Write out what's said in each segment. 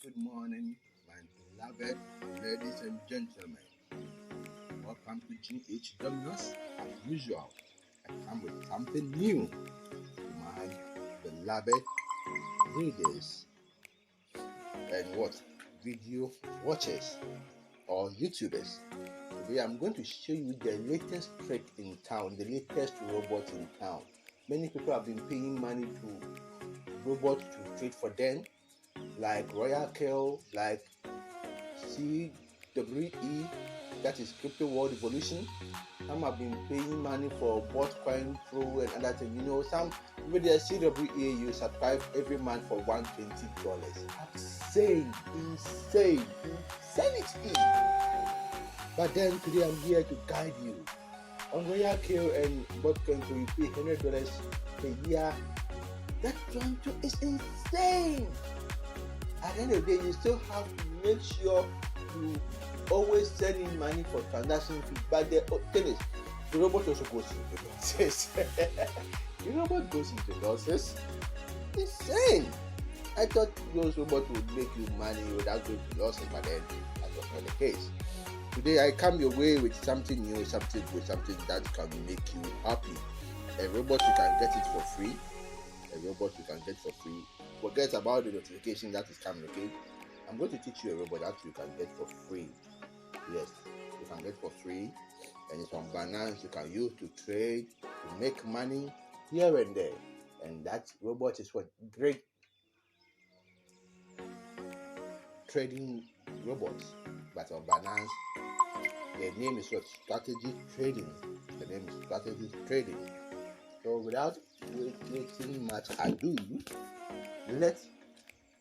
good morning, my beloved ladies and gentlemen. Welcome to GH Dominus. As usual, I come with something new to my beloved readers and video watchers or YouTubers. Today I'm going to show you the latest trick in town, the latest robot in town. Many people have been paying money to robots to trade for them, like Royal Kill, like CWE, that is Crypto World Evolution. Some have been paying money for Botcoinpro and other things. Some with the CWE you subscribe every month for $120. Insane insanity. But then today I'm here to guide you. On Royal Kill and Botcoinpro you pay $100 per year. That transfer is insane. At the end of the day, you still have to make sure you always send in money for transaction fee. But the thing is, the robot also goes into losses. The robot goes into losses. Insane. I thought those robots would make you money without going to losses, but then that was not the case. Today I come your way with something new, something good, something that can make you happy. A robot you can get it for free. Forget about the notification that is coming, okay? I'm going to teach you a robot that you can get for free. Yes, you can get for free, and it's on Binance. You can use to trade, to make money here and there. And that robot is what great trading robots. But on Binance, the name is what strategy trading. The name is strategy trading. So without wasting much ado, let's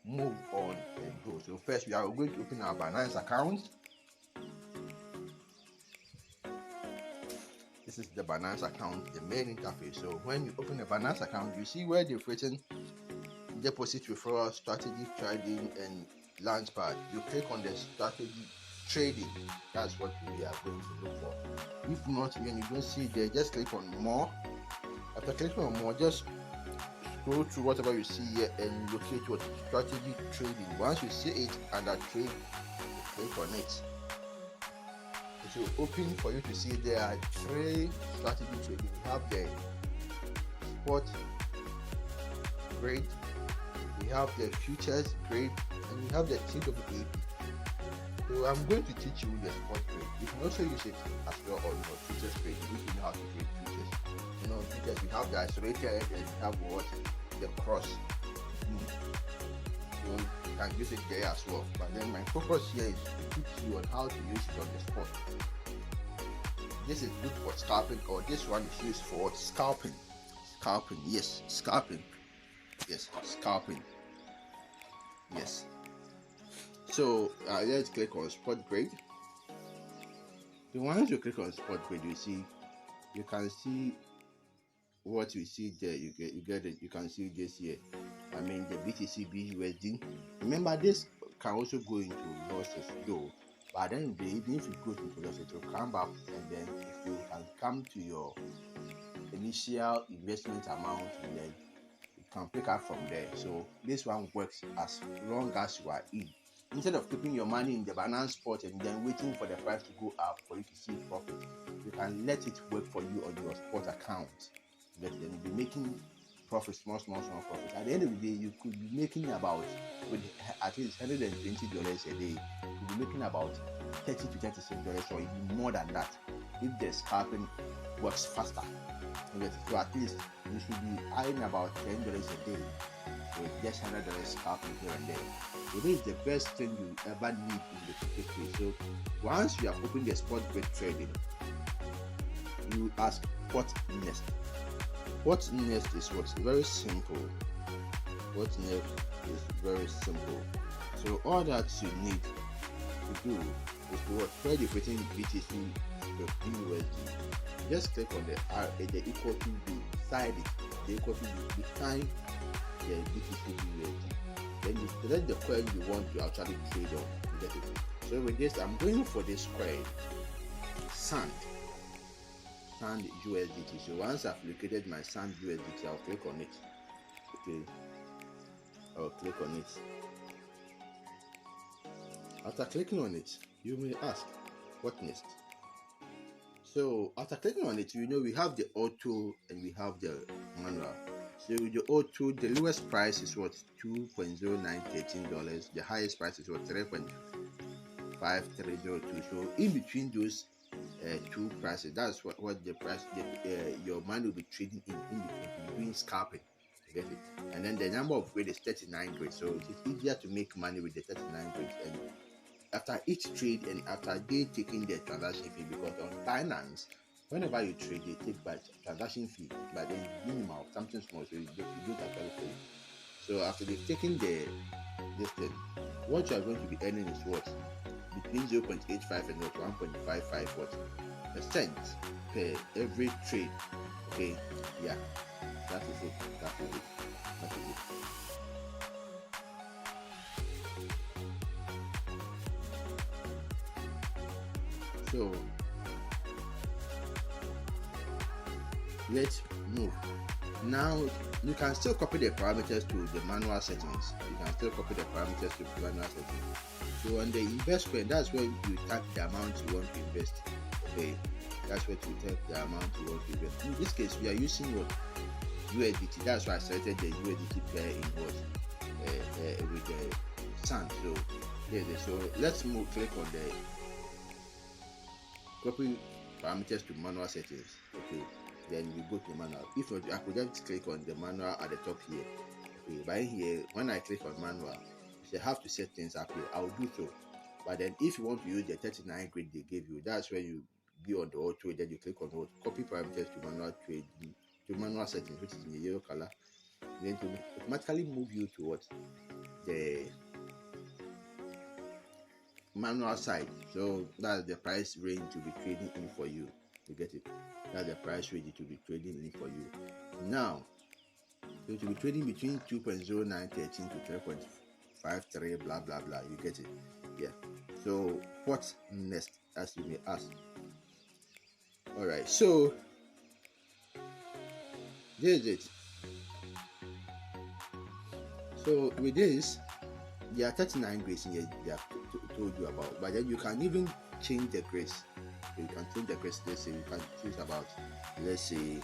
move on and go. So first we are going to open our Binance account. This is the Binance account, the main interface. So when you open the Binance account, you see where they've written deposit referral, strategy trading, and launchpad. You click on the strategy trading. That's what we are going to look for. If not, when you don't see it there, just click on more. After clicking on more, just scroll through whatever you see here and locate what strategy trading. Once you see it under trade, click on it. It will open for you to see there are three strategy trading. We have the spot grade, we have the futures grade, and we have the TWAP. So I'm going to teach you the spot grade. You can also use it as well on your futures grade if you know how to trade futures. Futures we have the isolated and we have the cross. You can use it there as well. But then my focus here is to teach you on how to use it on the spot. This is good for scalping, or this one is used for scalping. Scalping. Yes. So let's click on spot grade. So once you click on spot grade, you can see what you see there. You get it. You can see this here. I mean the BTC BUSD. Remember, this can also go into losses though. But then even if it goes into losses, it will come back, and then if you can come to your initial investment amount, and then you can pick up from there. So this one works as long as you are in. Instead of keeping your money in the Binance spot and then waiting for the price to go up for you to see profit, you can let it work for you on your spot account. Then you'll be making profit, small profit. At the end of the day, you could be making about, with at least $120 a day, you'll be making about $30 to $36 or even more than that if the scalping works faster. So at least you should be earning about $10 a day with just $100 scalping here and there. So this is the best thing you ever need in the crypto trade. So once you have opened the spot grade trading, you ask what next. What next is very simple. So all that you need to do is to where you've written BTC USD. Just click on the equal to B beside it. The equal to B behind the BTC USD. Then you select the coin you want to actually trade on to get it. So with this, I'm going for this coin, Sand USDT. So once I've located my Sand USDT, I'll click on it. Okay, I'll click on it. After clicking on it, you may ask, what next? So after clicking on it, we have the auto and we have the manual. So the auto, the lowest price is what, $2.0913. The highest price is what, 3.5302. So in between those two prices, that's what the price your money will be trading in between, doing scalping. You get it? And then the number of grade is 39 grades, so it is easier to make money with the 39 grades. And after each trade and after they taking their transaction fee, because on Binance, whenever you trade, they take by transaction fee, but then minimal, something small, so you don't actually pay. So after they've taken this thing, what you are going to be earning is what, between 0.85 and 1.55 what percent per every trade. Okay, yeah, that is it. That is it. That is it. So let's move. Now you can still copy the parameters to the manual settings. You can still copy the parameters to the manual settings. So on the investment, that's where you type the amount you want to invest. Okay, that's where you type the amount you want to invest. In this case, we are using what, USDT. That's why I selected the USDT pair in what with the sun. So here it is. So let's move. Click on the copy parameters to manual settings. Okay, then you go to the manual. If not, I could just click on the manual at the top here. Okay, by here, when I click on manual, you have to set things up here. I'll do so. But then if you want to use the 39 grade they gave you, that's where you be on the auto, then you click on auto, copy parameters to manual trade, to manual settings, which is in the yellow color. Then to automatically move you to what, the manual side. So that's the price range to be trading in for you. You get it? That's the price range to be trading in for you. Now, so to be trading between 2.0913 to 3.53, blah blah blah. You get it? Yeah. So what's next, as you may ask? All right. So this is it. So with this, there are 39 grades in here they have told you about, but then you can even change the grades. You can change the grades. Let's say you can choose about, let's say,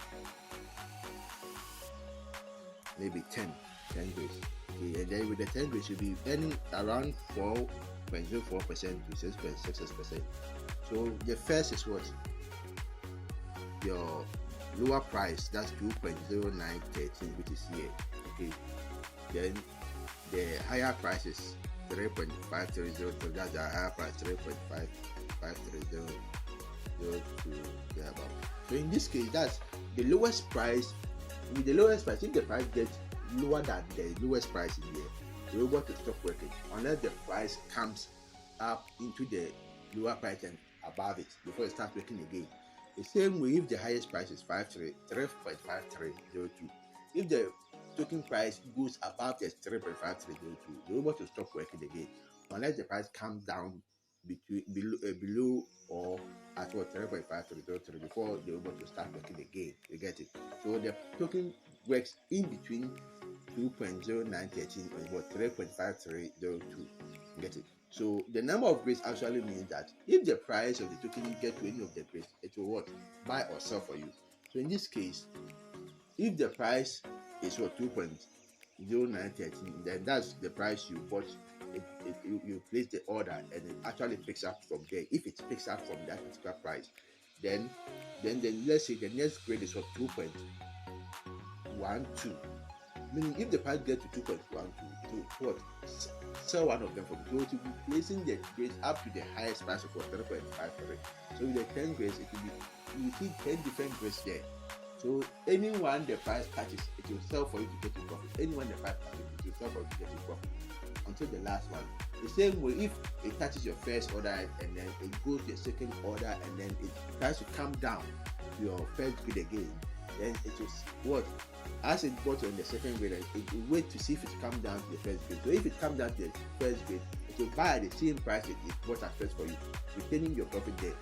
maybe 10 grades. Okay, and then with the 10 grades, you'll be earning around 4.04% to 6.66%. So the first is what, your lower price, that's 2.0913, which is here. Okay, then the higher price is 3.5302. That's the higher price, 3.5302 thereabout. So in this case, that's the lowest price. With the lowest price, if the price gets lower than the lowest price in here, you're able to stop working unless the price comes up into the lower price and above it before it starts working again. The same way, if the highest price is 3.5302, if the token price goes above the 3.5302, you're able to stop working again unless the price comes down below or at what, 3.5303 before they're able to start working again. You get it? So the token works in between 2.0913 and what, 3.5302. You get it? So the number of grades actually means that if the price of the token get to any of the grades, it will what, buy or sell for you. So in this case, if the price is what, 2.0913, then that's the price you bought. You place the order and it actually picks up from there. If it picks up from that particular price, then let's say the next grade is what, 2.12. Meaning if the price gets to 2.12, it will what, sell one of them from you. So it will be placing the grades up to the highest price of what, 3.53. So with the 10 grades, it will be, you see 10 different grades there. So anyone the price touches, it will sell for you to get your profit. Anyone the price touches, it will sell for you to get your profit until the last one. The same way, if it touches your first order and then it goes to your second order and then it tries to come down to your first grade again, then it will what, as it bought on the second grade, it will wait to see if it comes down to the first grade. So if it comes down to the first grade, it will buy at the same price it bought at first for you, retaining your profit there.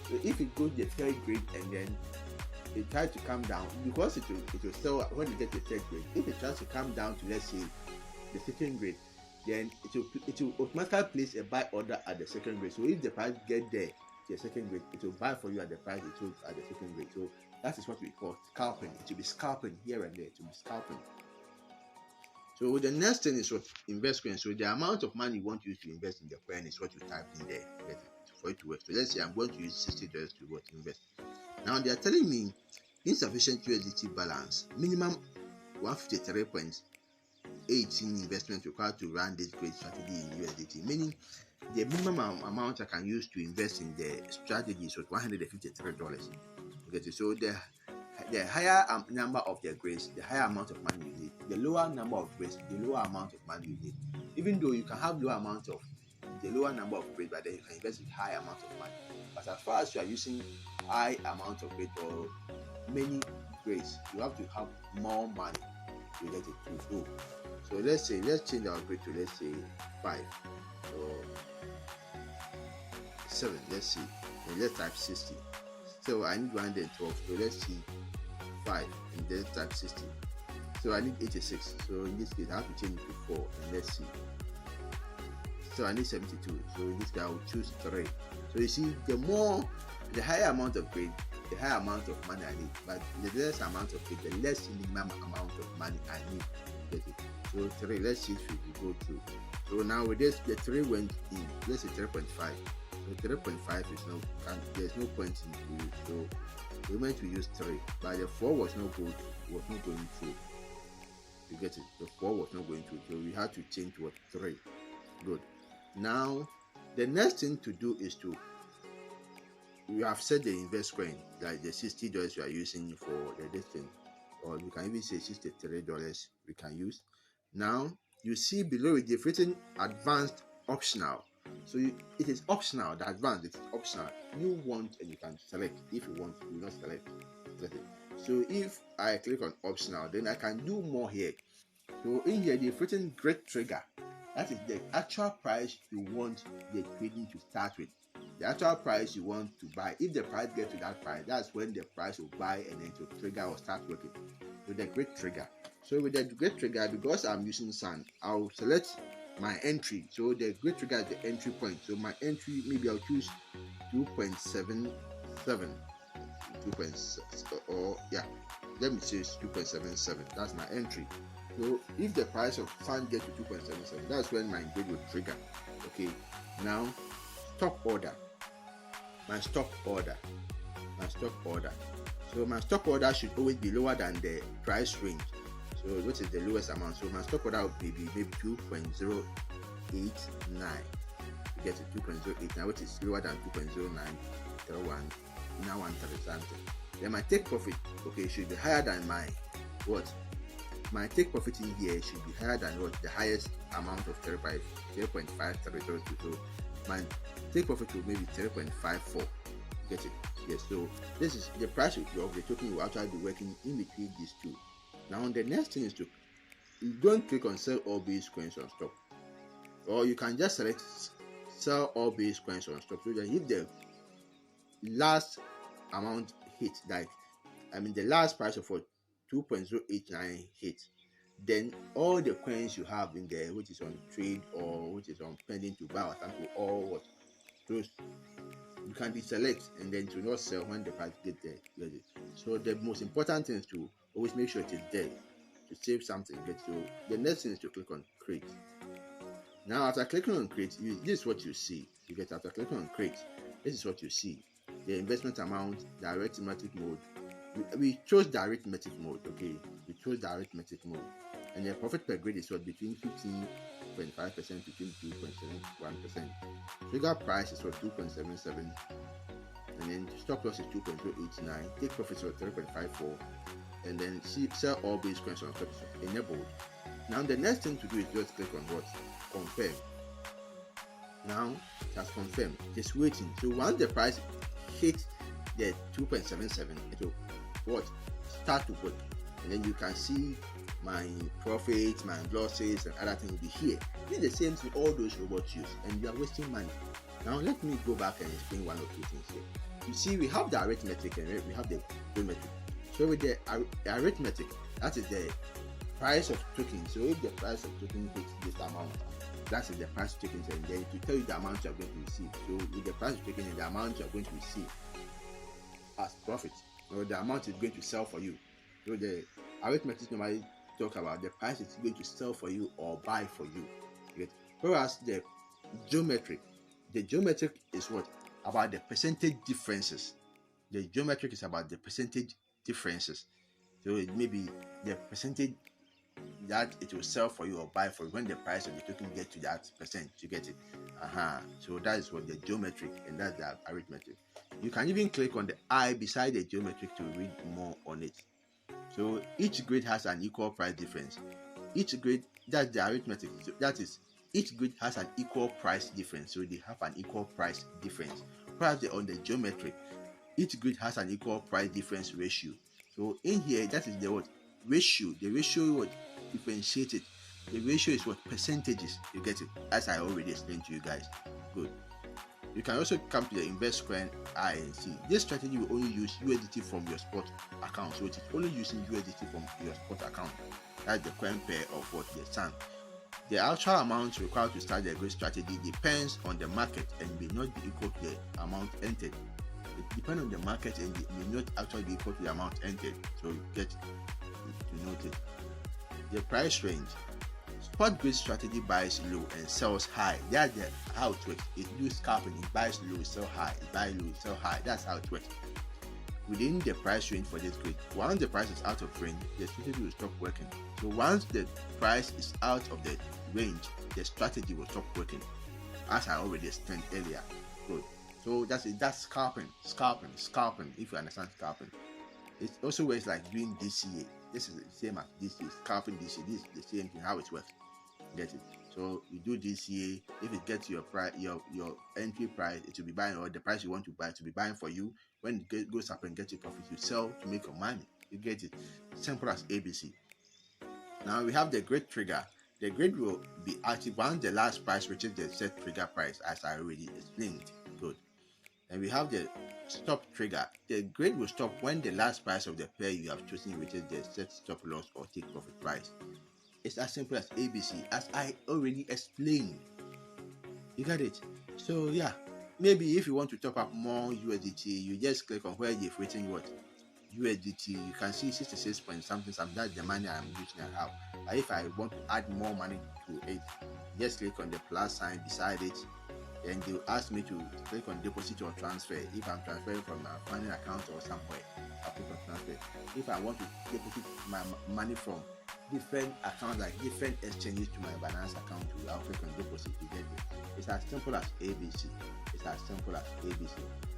So if it goes to the third grade and then it tries to come down, because it will sell when you get to the third grade. If it tries to come down to, let's say, the second grade, then it will automatically place a buy order at the second grade. So if the price get there to the second grade, it will buy for you at the price it sold at the second grade. So that is what we call scalping. It will be scalping here and there. It will be scalping. So the next thing is what investment. So the amount of money you want to use to invest in the coin is what you type in there for it to work. So let's say I'm going to use $60 to invest. Now they are telling me insufficient USDT balance, minimum 153.18 investment required to run this great strategy in USDT, meaning the minimum amount I can use to invest in the strategy is $153. Okay, so the higher number of the grades, the higher amount of money you need. The lower number of grades, the lower amount of money you need. Even though you can have lower amount of the lower number of grades, but then you can invest in high amount of money. But as far as you are using high amount of grades or many grades, you have to have more money to get it to go. So let's change our grade to, let's say 5 or 7. Let's see, and let's type 60. So I need 112. So let's see 5 and then type 60. So I need 86. So in this case I have to change it to 4 and let's see. So I need 72. So in this case I will choose 3. So you see, the higher amount of grade, the higher amount of money I need, but the less amount of grade, the less minimum amount of money I need to get it. So 3, let's see if we go through. So now with this, the 3 went in, let's say 3.5. So 3.5 is there's no point in it. So we meant to use 3, but the 4 was not going through. You get it? The 4 was not going through, so we had to change to 3. Good. Now the next thing to do is we have set the invest coin, like the $60 you are using for the distance, or you can even say $63 we can use. Now you see below it they've written advanced optional. So it is optional. The advanced, it is optional. You want and you can select. If you want, you will not select it. So if I click on optional, then I can do more here. So in here they've written great trigger. That is the actual price you want the trading to start with. The actual price you want to buy. If the price gets to that price, that's when the price will buy and then to trigger or start working. So the great trigger. So with the great trigger, because I'm using SAN, I'll select my entry. So the great trigger is the entry point. So my entry, maybe I'll choose 2.77. 2.6 or yeah, let me say 2.77. That's my entry. So if the price of SAN gets to 2.77, that's when my grade will trigger. Okay, now stop order. My stop order. So my stop order should always be lower than the price range. So which is the lowest amount. So my stop order would be maybe 2.089. You get it, 2.089, which is lower than 2.0931. Now 130 something. Then my take profit, okay, should be higher than my what? My take profit in here should be higher than what? The highest amount of 0.5302. So my take profit will maybe 0.54. Get it? Yes. So this is the price of the token will actually be working in between these two. Now the next thing is you don't click on sell all base coins on stop, or you can just select sell all base coins on stop. So that if the last amount hit, like the last price of 2.089 hit, then all the coins you have in there, which is on trade or which is on pending to buy or something, all what those you can deselect and then to not sell when the price get there. So the most important thing is to always make sure it is there to save something. So the next thing is to click on create. Now after clicking on create, this is what you see. After clicking on create, this is what you see. The investment amount, the arithmetic mode. We chose the arithmetic mode. Okay, we chose the arithmetic mode, and the profit per grade is what between 15.5% to 22.71%. Trigger price is what 2.77, and then stop loss is 2.089. Take profits of 3.54, and then sell all base coins on stop is enabled. Now the next thing to do is just click on what? Confirm. Now it has confirmed. Just waiting. So once the price hits the 2.77, it will what? Start to work, and then you can see my profits, my losses, and other things will be here. It's the same thing all those robots use, and you are wasting money. Now let me go back and explain one or two things here. You see, we have the arithmetic and we have the geometry. So with the arithmetic, that is the price of token. So if the price of token hits this amount, That is the price you're taking, and then to tell you the amount you're going to receive. So with the price you're taking and the amount you're going to receive as profit, or the amount is going to sell for you. So the arithmetic normally talk about the price it's going to sell for you or buy for you. Right? Whereas the geometric is what? About the percentage differences. The geometric is about the percentage differences. So it may be the percentage that it will sell for you or buy for you when the price of the token get to that percent. You get it? So that is what the geometric, and that's the arithmetic. You can even click on the I beside the geometric to read more on it. So each grade has an equal price difference. Each grade, that's the arithmetic. So that is, each grade has an equal price difference. So they have an equal price difference. Whereas on the geometric, each grid has an equal price difference ratio. So in here, that is the what? Ratio. The ratio what differentiated. The ratio is what? Percentages. You get it? As I already explained to you guys. Good. You can also come to the invest coin I and C. This strategy will only use USDT from your spot account. So it is only using USDT from your spot account. That's the coin pair of what? The SAN. The actual amount required to start the grid strategy depends on the market and may not be equal to the amount entered. It depends on the market and it may not actually be equal to the amount entered. So you get to note it. The price range. Spot grid strategy buys low and sells high. That's how it works. It do scalping. It buys low, sell high. It buys low, sell high. That's how it works. Within the price range for this grid, once the price is out of range, the strategy will stop working. So once the price is out of the range, the strategy will stop working, as I already explained earlier. Good. So that's it. That's scalping. If you understand scalping, it also works like doing DCA. This is the same as DCA. Scalping DCA. This is the same thing. How it works. Get it? So you do DCA. If it gets your price, your entry price, it will be buying, or the price you want to buy to be buying for you. When it goes up and gets your profit, you sell to make your money. You get it? Simple as ABC. Now we have the grid trigger. The grid will be active once the last price reaches the set trigger price, as I already explained. Good. And we have the stop trigger. The grid will stop when the last price of the pair you have chosen reaches the set stop loss or take profit price. It's as simple as ABC, as I already explained. You got it? So yeah, maybe if you want to top up more USDT, you just click on where you've written what? USDT. You can see 66 point something. That's the money I'm using I have. But if I want to add more money to it, just click on the plus sign beside it. Then they'll ask me to click on deposit or transfer. If I'm transferring from a funding account or somewhere, I'll click on transfer. If I want to deposit my money from different accounts, like different exchanges to my Binance account, I'll click on deposit to get it. It's as simple as ABC.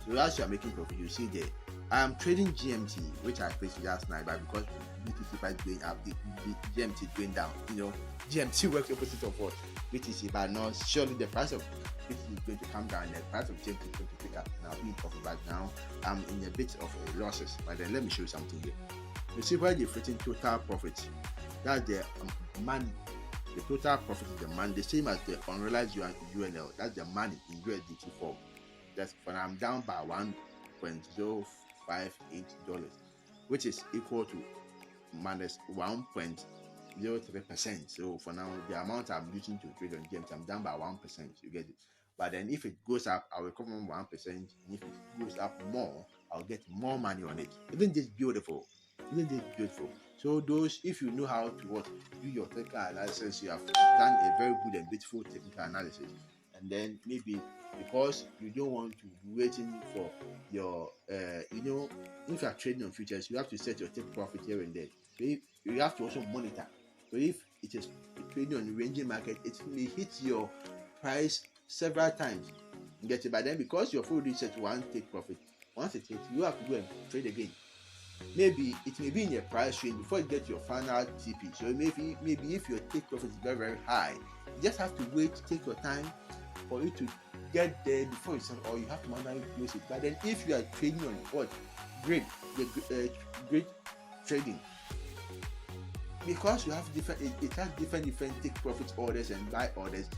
So as you are making profit, you see there, I am trading GMT, which I placed last night, but because BTC price going up, the GMT is going down. You know, GMT works opposite of what BTC, but now surely the price of BTC is going to come down and the price of GMT is going to pick up. Now be profit, but now I'm in a bit of losses. But then let me show you something here. You see where they've written total profit. That's the money. The total profit is the money, the same as the unrealized UNL. That's the money in USDT form. That's when I'm down by $1.058, which is equal to minus 1.03%. So for now, the amount I'm using to trade on GMT, I'm down by 1%. You get it? But then if it goes up, I will come on 1%. And if it goes up more, I'll get more money on it. Isn't this beautiful? So those, if you know how to do your technical analysis, you have done a very good and beautiful technical analysis. And then maybe because you don't want to be waiting for your, if you are trading on futures, you have to set your take profit here and there. So you have to also monitor. So if it is trading on the ranging market, it may hit your price several times. You get it? But then because you're already set one take profit, once it hits, you have to go and trade again. Maybe it may be in your price range before you get your final TP. So maybe if your take profit is very, very high, you just have to wait, take your time for it to get there before you sell, or you have to manually close it. But then if you are trading on what? Great trading, because you have different, it has different take profit orders and buy orders.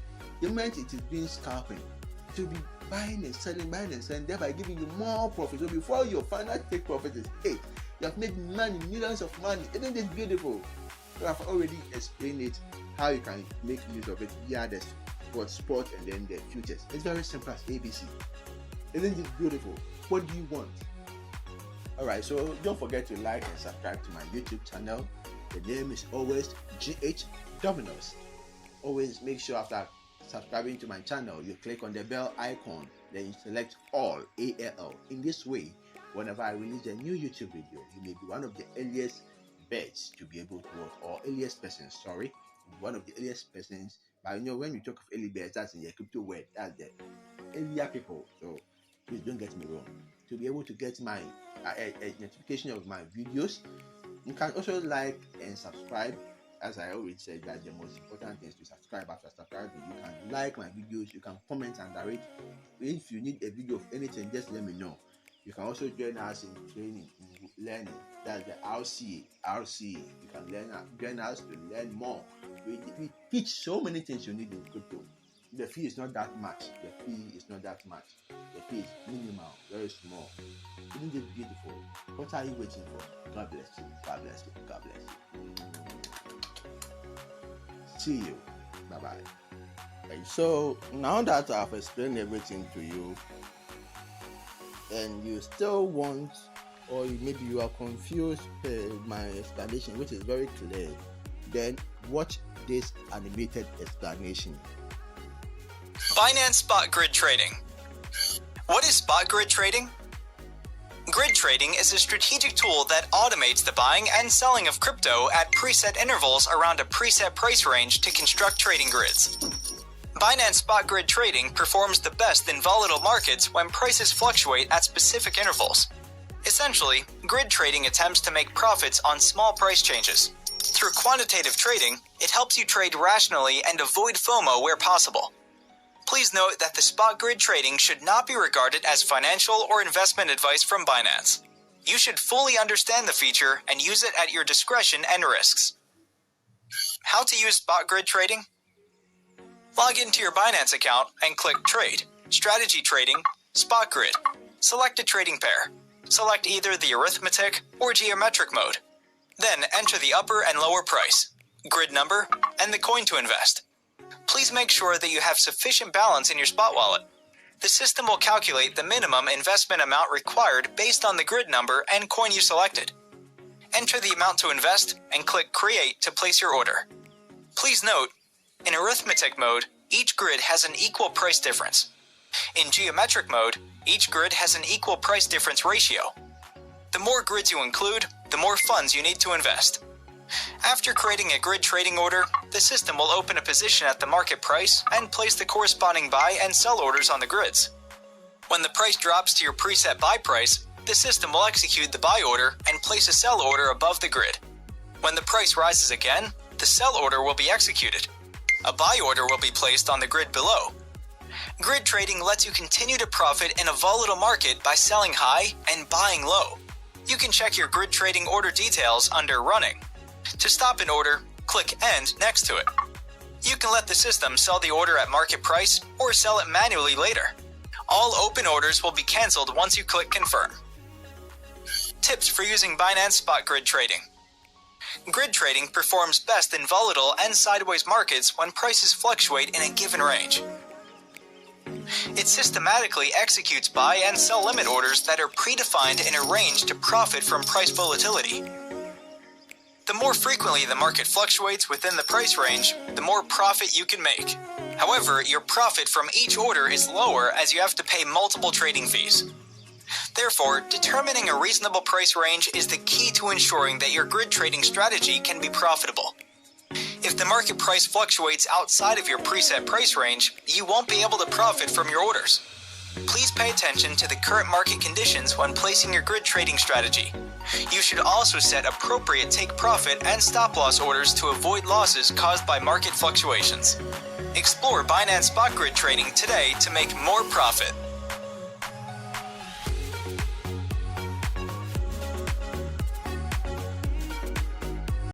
The moment it is being scalping, to be buying and selling, thereby giving you more profit. So before your final take profit is 8, you have made money, millions of money. Isn't it beautiful? So I've already explained it, how you can make use of it via the spot, and then the futures. It's very simple as ABC. Isn't it beautiful? What do you want? Alright, so don't forget to like and subscribe to my YouTube channel. The name is always GH Dominoes. Always make sure after subscribing to my channel, you click on the bell icon, then you select all, ALL. In this way, whenever I release a new YouTube video, you may be one of the earliest birds to be able to watch, or earliest persons, sorry, one of the earliest persons. But you know, when we talk of early birds, that's in the crypto world, that's the earlier people. So please don't get me wrong. To be able to get my notification of my videos, you can also like and subscribe. As I already said, that the most important thing is to subscribe. After subscribing, you can like my videos, you can comment under it. If you need a video of anything, just let me know. You can also join us in training, in learning. That's the RCA. You can join us to learn more. We teach so many things you need in crypto. The fee is not that much. The fee is minimal, very small. Isn't it beautiful? What are you waiting for? God bless you. God bless you. God bless you. See you. Bye-bye. Okay, so now that I've explained everything to you, and you still want, or maybe you are confused with my explanation, which is very clear, then watch this animated explanation. Binance Spot Grid Trading. What is spot grid trading? Grid trading is a strategic tool that automates the buying and selling of crypto at preset intervals around a preset price range to construct trading grids. Binance Spot Grid Trading performs the best in volatile markets when prices fluctuate at specific intervals. Essentially, grid trading attempts to make profits on small price changes. Through quantitative trading, it helps you trade rationally and avoid FOMO where possible. Please note that the spot grid trading should not be regarded as financial or investment advice from Binance. You should fully understand the feature and use it at your discretion and risks. How to use spot grid trading? Log into your Binance account and click Trade, Strategy Trading, Spot Grid. Select a trading pair. Select either the arithmetic or geometric mode. Then enter the upper and lower price, grid number, and the coin to invest. Please make sure that you have sufficient balance in your spot wallet. The system will calculate the minimum investment amount required based on the grid number and coin you selected. Enter the amount to invest and click Create to place your order. Please note, in arithmetic mode, each grid has an equal price difference. In geometric mode, each grid has an equal price difference ratio. The more grids you include, the more funds you need to invest. After creating a grid trading order, the system will open a position at the market price and place the corresponding buy and sell orders on the grids. When the price drops to your preset buy price, the system will execute the buy order and place a sell order above the grid. When the price rises again, the sell order will be executed. A buy order will be placed on the grid below. Grid trading lets you continue to profit in a volatile market by selling high and buying low. You can check your grid trading order details under Running. To stop an order, click End next to it. You can let the system sell the order at market price or sell it manually later. All open orders will be canceled once you click Confirm. Tips for using Binance Spot Grid Trading. Grid trading performs best in volatile and sideways markets when prices fluctuate in a given range. It systematically executes buy and sell limit orders that are predefined in a range to profit from price volatility. The more frequently the market fluctuates within the price range, the more profit you can make. However, your profit from each order is lower as you have to pay multiple trading fees. Therefore, determining a reasonable price range is the key to ensuring that your grid trading strategy can be profitable. If the market price fluctuates outside of your preset price range, you won't be able to profit from your orders. Please pay attention to the current market conditions when placing your grid trading strategy. You should also set appropriate take profit and stop loss orders to avoid losses caused by market fluctuations. Explore Binance Spot Grid Trading today to make more profit.